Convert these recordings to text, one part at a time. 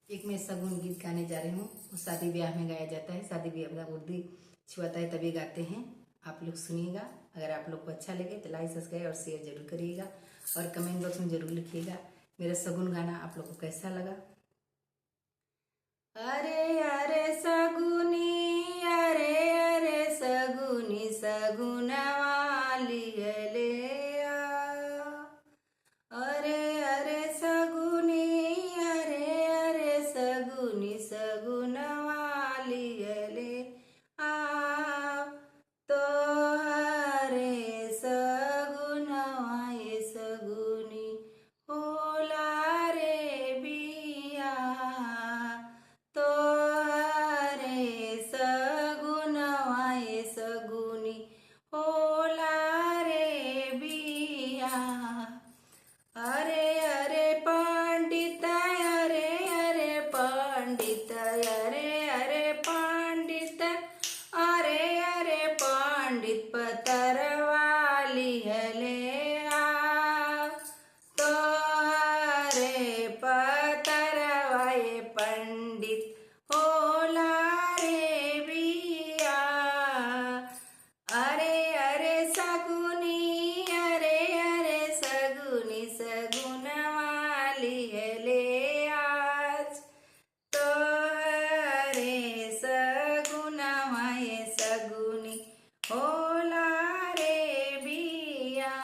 एक मैं सगुन गीत गाने जा रही हूँ। वो शादी ब्याह में गाया जाता है। शादी ब्याह में उर्दी छुआता है तभी गाते हैं। आप लोग सुनिएगा। अगर आप लोग को अच्छा लगे तो लाइक सब्सक्राइब और शेयर जरूर करिएगा और कमेंट बॉक्स में जरूर लिखिएगा मेरा सगुन गाना आप लोग को कैसा लगा। अरे अरे सगुनी, अरे अरे सगुनी, सगुन वाली गले आ। अरे अरे सगुनी, अरे अरे सगुनी, सगुन वाली गले आ। तो हरे सगुन वाए सगुनी होला रे बिया। तो हरे सगुन वाए सगुनी होला रे बिया। अरे अरे पंडित, अरे अरे पंडित, अरे अरे पंडित, अरे अरे पंडित पतरवाली हले आ। तो अरे पतरवाए पंडित होला रे बिया। अरे अरे सगुनी, अरे अरे सगुनी, सगुन वाली हले आज। तो अरे सगुन वाए सगुनी होला रे बिया।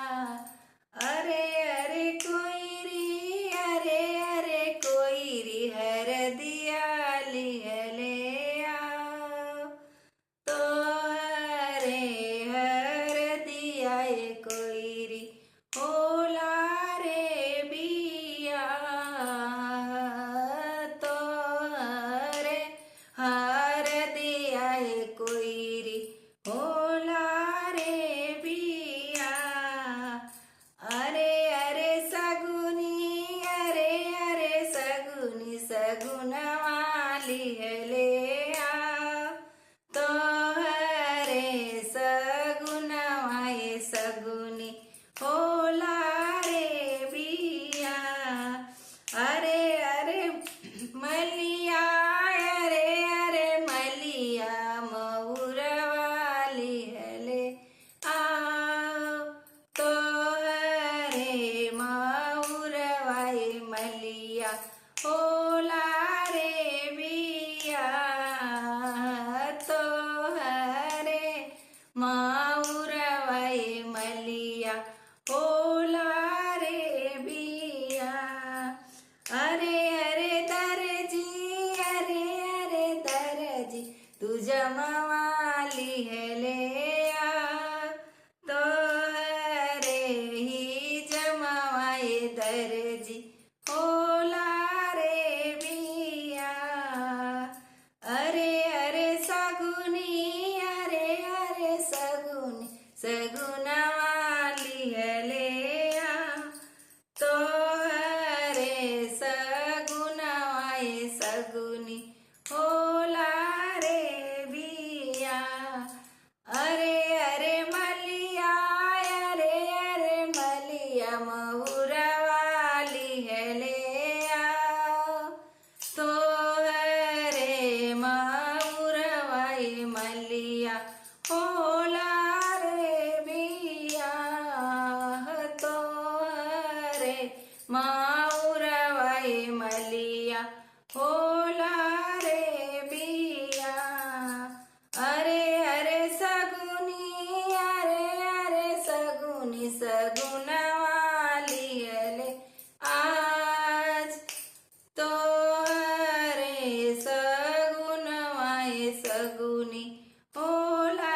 अरे अरे कोईरी, अरे अरे कोईरी हर दियाली हले आ। तो हरे हर दियाए कोईरी होला रे बिया। तो हरे हर दियाए कोईरी होला रे बिया। अरे अरे सगुनी, अरे अरे सगुनी, सगुन वाली हले आ। तो हरे सगुन वाए सगुनी होला रे बिया। अरे अरे मलिया, अरे अरे मलिया मऊर वाली हले आ। तो हरे मऊर वाए मलिया होला रे बिया। तो हरे मऊर वाए मलिया होला रे बिया। अरे अरे दर्जी, अरे अरे दर्जी तू जमवाली हले आ। तो हरे ही जमवाए दर्जी होला रे बिया। अरे अरे सगुनी, अरे अरे सगुनी, सगुन वाली हले आ। तो हरे सगुन वाए सगुनी होला रे बिया। अरे अरे मलिया, अरे अरे मलिया मऊर वाली हले आ। तो हरे मऊर वाए मलिया होला रे बिया। तो हरे मऊर वाए मलिया होला रे बिया। अरे अरे सगुनी, अरे अरे सगुनी, सगुन वाली हले आज। तो हरे सगुन वाए सगुनी होला